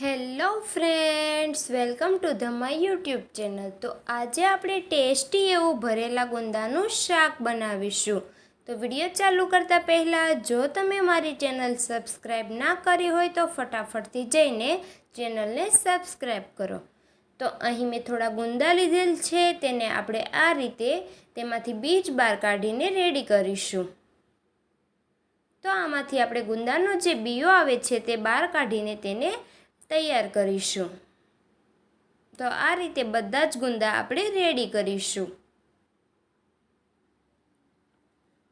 Hello friends, welcome to the my YouTube channel. તો આજે આપણે ટેસ્ટી એવું ભરેલા ગુંદાનું શાક બનાવીશું. તો વિડીયો ચાલુ કરતાં પહેલાં જો તમે મારી ચેનલ સબસ્ક્રાઈબ ના કરી હોય તો ફટાફટથી જઈને ચેનલને સબસ્ક્રાઈબ કરો. તો અહીં મેં થોડા ગુંદા લીધેલ છે, તેને આપણે આ રીતે તેમાંથી બીજ બહાર કાઢીને રેડી કરીશું. તો આમાંથી આપણે ગુંદાનો જે બીયો આવે છે તે બહાર કાઢીને તેને તૈયાર કરીશું. તો આ રીતે બધા જ ગુંદા આપણે રેડી કરીશું.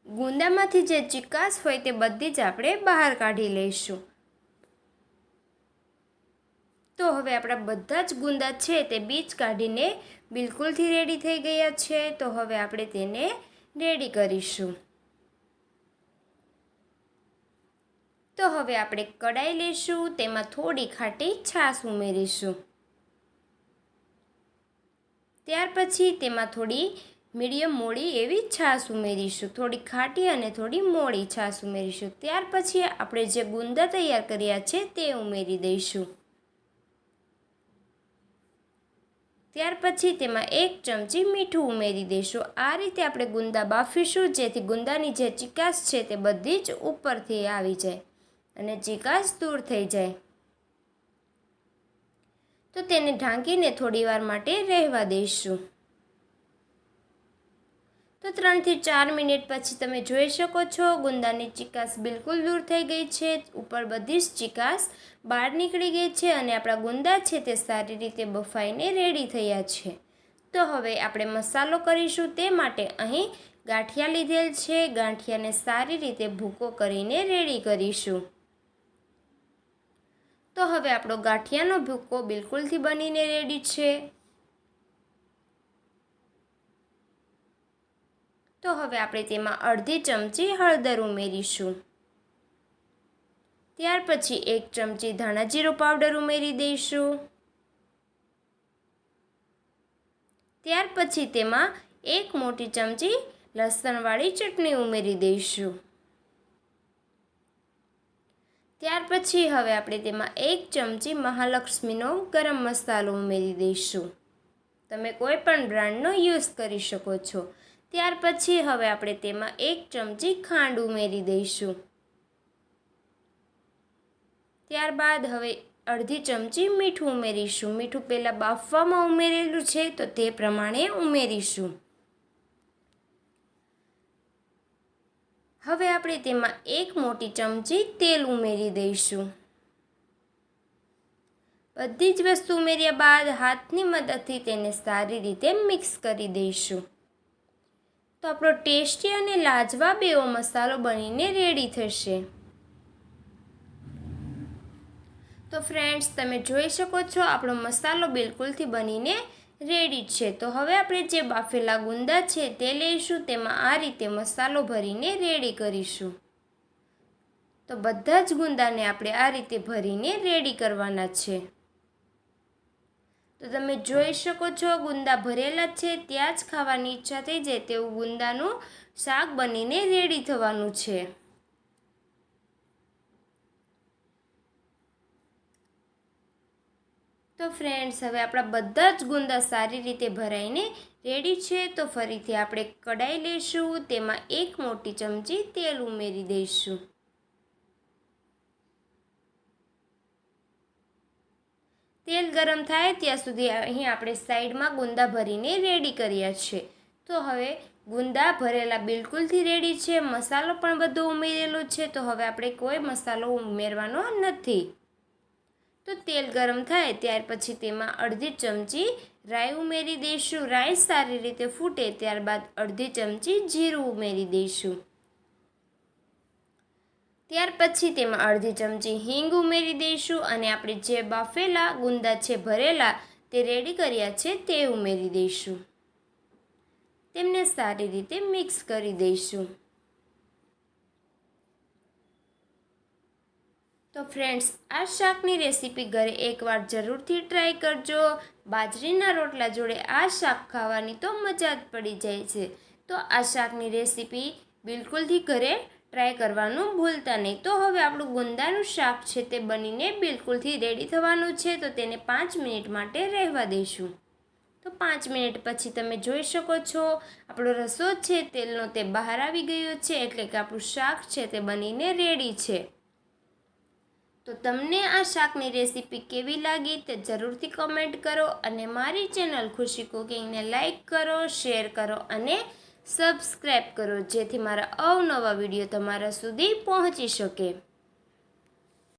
ગુંદામાંથી જે ચીકાશ હોય તે બધી જ આપણે બહાર કાઢી લઈશું. તો હવે આપણા બધા જ ગુંદા છે તે બીજ કાઢીને બિલકુલથી રેડી થઈ ગયા છે. તો હવે આપણે તેને રેડી કરીશું. તો હવે આપણે કડાઈ લઈશું, તેમાં થોડી ખાટી છાશ ઉમેરીશું. ત્યાર પછી તેમાં થોડી મીડિયમ મોળી એવી છાશ ઉમેરીશું. થોડી ખાટી અને થોડી મોળી છાશ ઉમેરીશું. ત્યાર પછી આપણે જે ગુંદા તૈયાર કર્યા છે તે ઉમેરી દઈશું. ત્યાર પછી તેમાં 1 ચમચી મીઠું ઉમેરી દઈશું. આ રીતે આપણે ગુંદા બાફીશું, જેથી ગુંદાની જે ચીકાશ છે તે બધી જ ઉપરથી આવી જાય અને ચીકાશ દૂર થઈ જાય. તો તેને ઢાંકીને થોડીવાર માટે રહેવા દઈશું. તો 3 થી 4 મિનિટ પછી તમે જોઈ શકો છો ગુંદાની ચીકાશ બિલકુલ દૂર થઈ ગઈ છે. ઉપર બધી જ ચીકાશ બહાર નીકળી ગઈ છે અને આપણા ગુંદા છે તે સારી રીતે બફાઈને રેડી થયા છે. તો હવે આપણે મસાલો કરીશું. તે માટે અહીં ગાંઠિયા લીધેલ છે. ગાંઠિયાને સારી રીતે ભૂકો કરીને રેડી કરીશું. તો હવે આપણો ગાંઠિયાનો ભૂકો બિલકુલથી બનીને રેડી છે. તો હવે આપણે તેમાં અડધી ચમચી હળદર ઉમેરીશું. ત્યાર પછી 1 ચમચી ધાણા જીરું પાવડર ઉમેરી દઈશું. ત્યાર પછી તેમાં 1 મોટી ચમચી લસણવાળી ચટણી ઉમેરી દઈશું. ત્યાર પછી હવે આપણે તેમાં 1 ચમચી મહાલક્ષ્મીનો ગરમ મસાલો ઉમેરી દઈશું. તમે કોઈ પણ બ્રાન્ડનો યુઝ કરી શકો છો. ત્યાર પછી હવે આપણે તેમાં 1 ચમચી ખાંડ ઉમેરી દઈશું. ત્યારબાદ હવે અડધી ચમચી મીઠું ઉમેરીશું. મીઠું પહેલાં બાફવામાં ઉમેરેલું છે તો તે પ્રમાણે ઉમેરીશું. હવે આપણે તેમાં 1 મોટી ચમચી તેલ ઉમેરી દઈશું. બધી જ વસ્તુ ઉમેર્યા બાદ હાથની મદદથી તેને સારી રીતે મિક્સ કરી દઈશું. તો આપણો ટેસ્ટી અને લાજવાબ એવો મસાલો બનીને રેડી થશે. તો ફ્રેન્ડ્સ, તમે જોઈ શકો છો આપણો મસાલો બિલકુલથી બનીને રેડી છે. તો હવે આપણે જે બાફેલા ગુંદા છે તે લઈશું. તેમાં આ રીતે મસાલો ભરીને રેડી કરીશું. તો બધા જ ગુંદાને આપણે આ રીતે ભરીને રેડી કરવાના છે. તો તમે જોઈ શકો છો ગુંદા ભરેલા છે, ત્યાં જ ખાવાની ઈચ્છા થઈ જાય તેવું ગુંદાનું શાક બનીને રેડી થવાનું છે. તો ફ્રેન્ડ્સ, હવે આપણા બધા જ ગુંદા સારી રીતે ભરાઈને રેડી છે. તો ફરીથી આપણે કડાઈ લઈશું, તેમાં 1 મોટી ચમચી તેલ ઉમેરી દઈશું. તેલ ગરમ થાય ત્યાં સુધી અહીં આપણે સાઈડમાં ગુંદા ભરીને રેડી કર્યા છે. તો હવે ગુંદા ભરેલા બિલકુલથી રેડી છે. મસાલો પણ બધો ઉમેરેલો છે. તો હવે આપણે કોઈ મસાલો ઉમેરવાનો નથી. તો તેલ ગરમ થાય ત્યાર પછી તેમાં અડધી ચમચી રાઈ ઉમેરી દઈશું. રાઈ સારી રીતે ફૂટે ત્યારબાદ અડધી ચમચી જીરું ઉમેરી દઈશું. ત્યાર પછી તેમાં અડધી ચમચી હિંગ ઉમેરી દઈશું અને આપણે જે બાફેલા ગુંદા છે ભરેલા તે રેડી કર્યા છે તે ઉમેરી દઈશું. તેમને સારી રીતે મિક્સ કરી દઈશું. તો ફ્રેન્ડ્સ, આ શાકની રેસીપી ઘરે એકવાર જરૂરથી ટ્રાય કરજો. બાજરીના રોટલા જોડે આ શાક ખાવાની તો મજા જ પડી જાય છે. તો આ શાકની રેસીપી બિલકુલથી ઘરે ટ્રાય કરવાનું ભૂલતા નહીં. તો હવે આપણું ગુંદાનું શાક છે તે બનીને બિલકુલથી રેડી થવાનું છે, તો તેને 5 મિનિટ માટે રહેવા દઈશું. તો 5 મિનિટ પછી તમે જોઈ શકો છો આપણો રસો છે તેલનો તે બહાર આવી ગયો છે, એટલે કે આપણું શાક છે તે બનીને રેડી છે. તો તમને આ શાકની રેસીપી કેવી લાગી તે જરૂરથી કમેન્ટ કરો અને મારી ચેનલ ખુશી કુકિંગને લાઈક કરો, શેર કરો અને સબસ્ક્રાઈબ કરો, જેથી મારા અવનવા વિડીયો તમારા સુધી પહોંચી શકે.